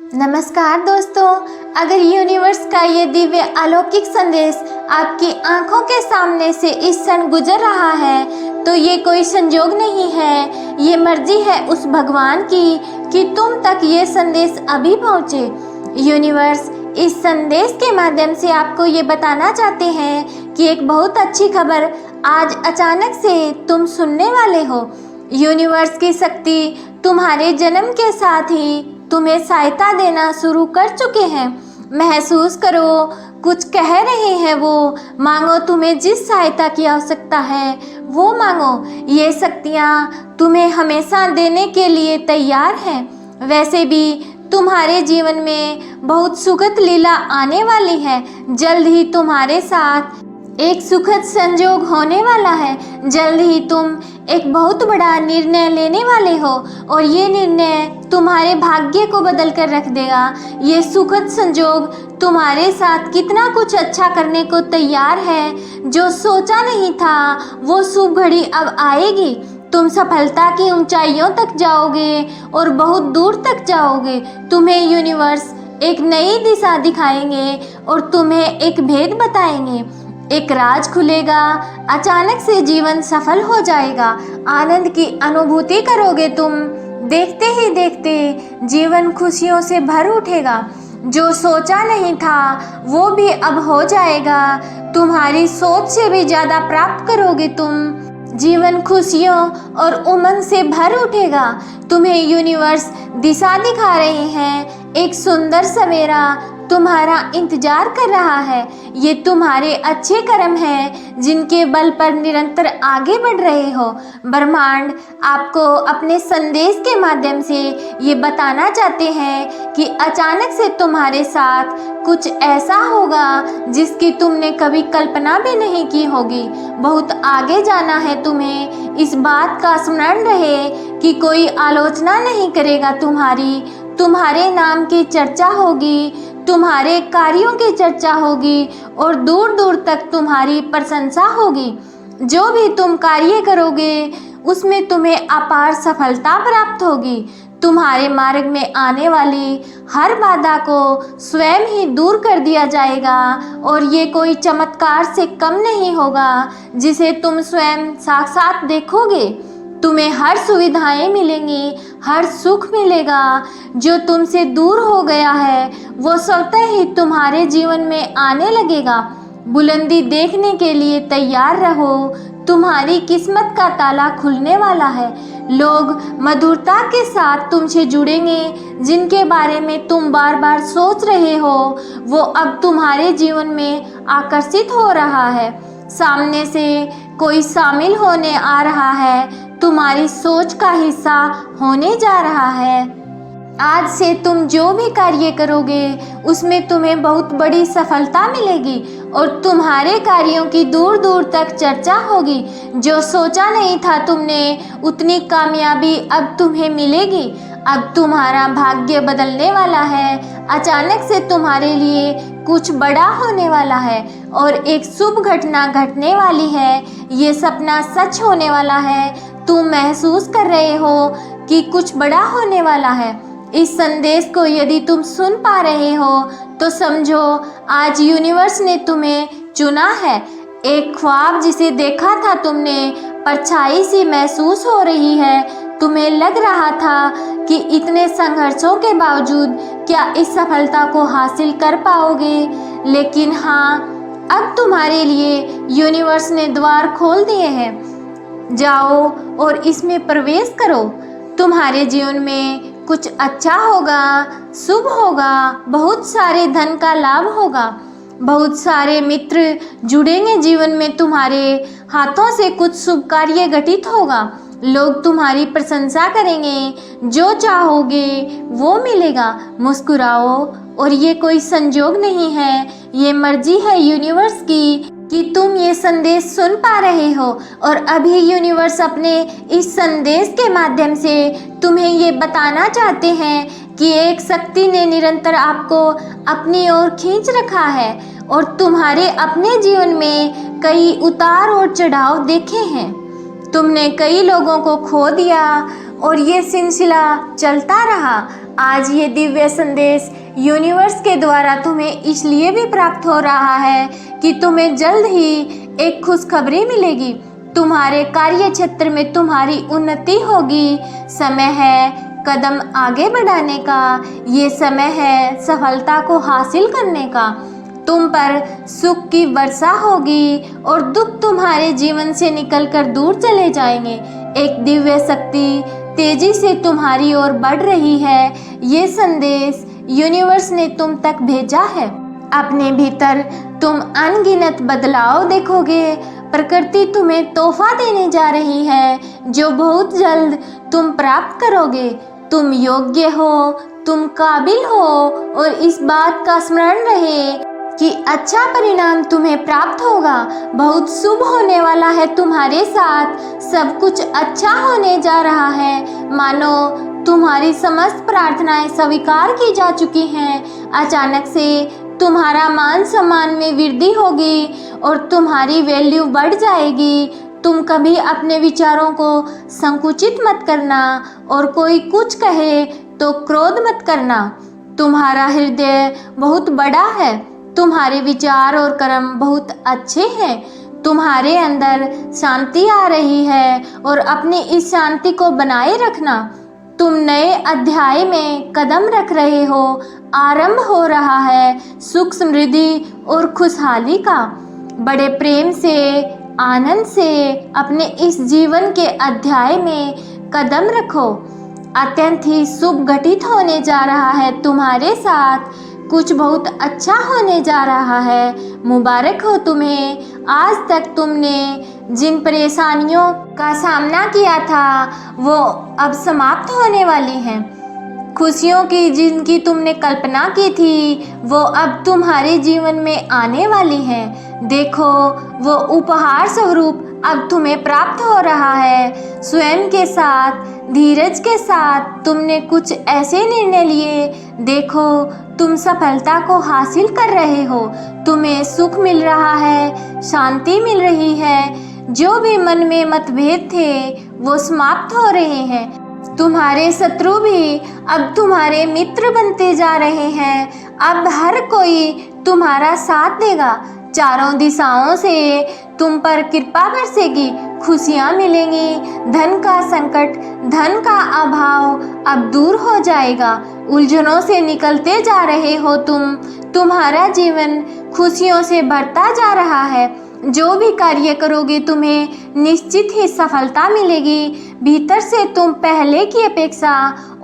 नमस्कार दोस्तों, अगर यूनिवर्स का ये दिव्य अलौकिक संदेश आपकी आंखों के सामने से इस क्षण गुजर रहा है तो ये कोई संजोग नहीं है, ये मर्जी है उस भगवान की कि तुम तक ये संदेश अभी पहुँचे। यूनिवर्स इस संदेश के माध्यम से आपको ये बताना चाहते हैं कि एक बहुत अच्छी खबर आज अचानक से तुम सुनने वाले हो। यूनिवर्स की शक्ति तुम्हारे जन्म के साथ ही तुम्हें सहायता देना शुरू कर चुके हैं। महसूस करो, कुछ कह रहे हैं वो। मांगो, तुम्हें जिस सहायता की आवश्यकता है वो मांगो। ये शक्तियाँ तुम्हें हमेशा देने के लिए तैयार हैं। वैसे भी तुम्हारे जीवन में बहुत सुखद लीला आने वाली है। जल्द ही तुम्हारे साथ एक सुखद संयोग होने वाला है। जल्द ही तुम एक बहुत बड़ा निर्णय लेने वाले हो और ये निर्णय तुम्हारे भाग्य को बदल कर रख देगा। ये सुखद संयोग तुम्हारे साथ कितना कुछ अच्छा करने को तैयार है। जो सोचा नहीं था वो शुभ घड़ी अब आएगी। तुम सफलता की ऊंचाइयों तक जाओगे और बहुत दूर तक जाओगे। तुम्हें यूनिवर्स एक नई दिशा दिखाएंगे और तुम्हें एक भेद बताएंगे। एक राज खुलेगा, अचानक से जीवन सफल हो जाएगा। आनंद की अनुभूति करोगे तुम। देखते ही देखते जीवन खुशियों से भर उठेगा। जो सोचा नहीं था वो भी अब हो जाएगा। तुम्हारी सोच से भी ज़्यादा प्राप्त करोगे तुम। जीवन खुशियों और उमंग से भर उठेगा। तुम्हें यूनिवर्स दिशा दिखा रहे हैं। एक सुंदर सवेरा तुम्हारा इंतजार कर रहा है। ये तुम्हारे अच्छे कर्म हैं जिनके बल पर निरंतर आगे बढ़ रहे हो। ब्रह्मांड आपको अपने संदेश के माध्यम से ये बताना चाहते हैं कि अचानक से तुम्हारे साथ कुछ ऐसा होगा जिसकी तुमने कभी कल्पना भी नहीं की होगी। बहुत आगे जाना है तुम्हें। इस बात का स्मरण रहे कि कोई आलोचना नहीं करेगा तुम्हारे नाम की चर्चा होगी, तुम्हारे कार्यों की चर्चा होगी और दूर दूर तक तुम्हारी प्रशंसा होगी। जो भी तुम कार्य करोगे उसमें तुम्हें अपार सफलता प्राप्त होगी। तुम्हारे मार्ग में आने वाली हर बाधा को स्वयं ही दूर कर दिया जाएगा और ये कोई चमत्कार से कम नहीं होगा जिसे तुम स्वयं साक्षात देखोगे। तुम्हें हर सुविधाएं मिलेंगी, हर सुख मिलेगा। जो तुमसे दूर हो गया है वो स्वतः ही तुम्हारे जीवन में आने लगेगा। बुलंदी देखने के लिए तैयार रहो। तुम्हारी किस्मत का ताला खुलने वाला है। लोग मधुरता के साथ तुमसे जुड़ेंगे। जिनके बारे में तुम बार बार सोच रहे हो वो अब तुम्हारे जीवन में आकर्षित हो रहा है। सामने से कोई शामिल होने आ रहा है, तुम्हारी सोच का हिस्सा होने जा रहा है। आज से तुम जो भी कार्य करोगे उसमें तुम्हें बहुत बड़ी सफलता मिलेगी और तुम्हारे कार्यों की दूर दूर तक चर्चा होगी। जो सोचा नहीं था तुमने उतनी कामयाबी अब तुम्हें मिलेगी। अब तुम्हारा भाग्य बदलने वाला है। अचानक से तुम्हारे लिए कुछ बड़ा होने वाला है और एक शुभ घटना घटने वाली है। ये सपना सच होने वाला है। तुम महसूस कर रहे हो कि कुछ बड़ा होने वाला है। इस संदेश को यदि तुम सुन पा रहे हो तो समझो आज यूनिवर्स ने तुम्हें चुना है। एक ख्वाब जिसे देखा था तुमने, परछाई सी महसूस हो रही है। तुम्हें लग रहा था कि इतने संघर्षों के बावजूद क्या इस सफलता को हासिल कर पाओगे, लेकिन हाँ, अब तुम्हारे लिए यूनिवर्स ने द्वार खोल दिए हैं। जाओ और इसमें प्रवेश करो। तुम्हारे जीवन में कुछ अच्छा होगा, शुभ होगा। बहुत सारे धन का लाभ होगा। बहुत सारे मित्र जुड़ेंगे जीवन में। तुम्हारे हाथों से कुछ शुभ कार्य घटित होगा। लोग तुम्हारी प्रशंसा करेंगे। जो चाहोगे वो मिलेगा। मुस्कुराओ और ये कोई संजोग नहीं है, ये मर्जी है यूनिवर्स की कि तुम ये संदेश सुन पा रहे हो। और अभी यूनिवर्स अपने इस संदेश के माध्यम से तुम्हें ये बताना चाहते हैं कि एक शक्ति ने निरंतर आपको अपनी ओर खींच रखा है और तुम्हारे अपने जीवन में कई उतार और चढ़ाव देखे हैं। तुमने कई लोगों को खो दिया और ये सिलसिला चलता रहा। आज ये दिव्य संदेश यूनिवर्स के द्वारा तुम्हें इसलिए भी प्राप्त हो रहा है कि तुम्हें जल्द ही एक खुशखबरी मिलेगी। तुम्हारे कार्य क्षेत्र में तुम्हारी उन्नति होगी। समय है कदम आगे बढ़ाने का, ये समय है सफलता को हासिल करने का। तुम पर सुख की वर्षा होगी और दुख तुम्हारे जीवन से निकलकर दूर चले जाएंगे। एक दिव्य शक्ति तेजी से तुम्हारी ओर बढ़ रही है। ये संदेश यूनिवर्स ने तुम तक भेजा है। अपने भीतर तुम अनगिनत बदलाव देखोगे। प्रकृति तुम्हें तोहफा देने जा रही है जो बहुत जल्द तुम प्राप्त करोगे। तुम योग्य हो, तुम काबिल हो और इस बात का स्मरण रहे कि अच्छा परिणाम तुम्हें प्राप्त होगा। बहुत शुभ होने वाला है तुम्हारे साथ। सब कुछ अच्छा होने जा रहा है। मानो तुम्हारी समस्त प्रार्थनाएं स्वीकार की जा चुकी हैं। अचानक से तुम्हारा मान सम्मान में वृद्धि होगी और तुम्हारी वैल्यू बढ़ जाएगी। तुम कभी अपने विचारों को संकुचित मत करना और कोई कुछ कहे तो क्रोध मत करना। तुम्हारा हृदय बहुत बड़ा है। तुम्हारे विचार और कर्म बहुत अच्छे हैं। तुम्हारे अंदर शांति आ रही है और अपनी इस शांति को बनाए रखना। तुम नए अध्याय में कदम रख रहे हो। आरंभ हो रहा है सुख, समृद्धि और खुशहाली का। बड़े प्रेम से, आनंद से अपने इस जीवन के अध्याय में कदम रखो। अत्यंत ही शुभ घटित होने जा रहा है तुम्हारे साथ। कुछ बहुत अच्छा होने जा रहा है। मुबारक हो तुम्हें। आज तक तुमने जिन परेशानियों का सामना किया था वो अब समाप्त होने वाली हैं। खुशियों की जिनकी तुमने कल्पना की थी वो अब तुम्हारे जीवन में आने वाली हैं। देखो, वो उपहार स्वरूप अब तुम्हें प्राप्त हो रहा है। स्वयं के साथ, धीरज के साथ तुमने कुछ ऐसे निर्णय लिए। देखो, तुम सफलता को हासिल कर रहे हो। तुम्हें सुख मिल रहा है, शांति मिल रही है। जो भी मन में मतभेद थे वो समाप्त हो रहे हैं। तुम्हारे शत्रु भी अब तुम्हारे मित्र बनते जा रहे हैं। अब हर कोई तुम्हारा साथ देगा। चारों दिशाओं से तुम पर कृपा बरसेगी। खुशियाँ मिलेंगी। धन का संकट, धन का अभाव अब दूर हो जाएगा। उलझनों से निकलते जा रहे हो तुम। तुम्हारा जीवन खुशियों से भरता जा रहा है। जो भी कार्य करोगे तुम्हें निश्चित ही सफलता मिलेगी। भीतर से तुम पहले की अपेक्षा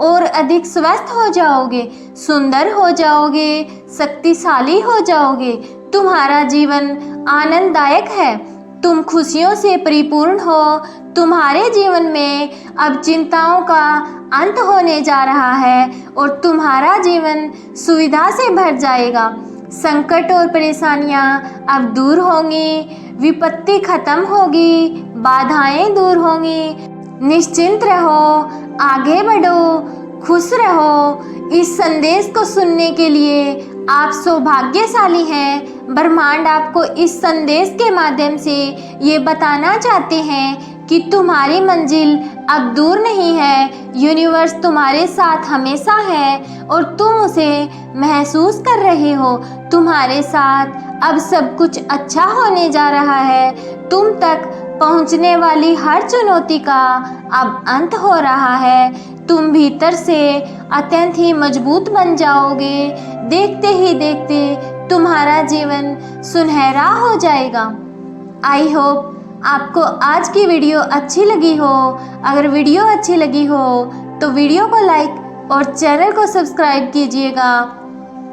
और अधिक स्वस्थ हो जाओगे, सुंदर हो जाओगे, शक्तिशाली हो जाओगे। तुम्हारा जीवन आनंददायक है। तुम खुशियों से परिपूर्ण हो। तुम्हारे जीवन में अब चिंताओं का अंत होने जा रहा है और तुम्हारा जीवन सुविधा से भर जाएगा। संकट और परेशानियां अब दूर होंगी। विपत्ति खत्म होगी। बाधाएं दूर होंगी। निश्चिंत रहो, आगे बढ़ो, खुश रहो। इस संदेश को सुनने के लिए आप सौभाग्यशाली हैं। ब्रह्मांड आपको इस संदेश के माध्यम से ये बताना चाहते हैं कि तुम्हारी मंजिल अब दूर नहीं है। यूनिवर्स तुम्हारे साथ हमेशा है और तुम उसे महसूस कर रहे हो। तुम्हारे साथ अब सब कुछ अच्छा होने जा रहा है। तुम तक पहुंचने वाली हर चुनौती का अब अंत हो रहा है। तुम भीतर से अत्यंत ही मजबूत बन जाओगे। देखते ही देखते तुम्हारा जीवन सुनहरा हो जाएगा। आई होप आपको आज की वीडियो अच्छी लगी हो। अगर वीडियो अच्छी लगी हो तो वीडियो को लाइक और चैनल को सब्सक्राइब कीजिएगा।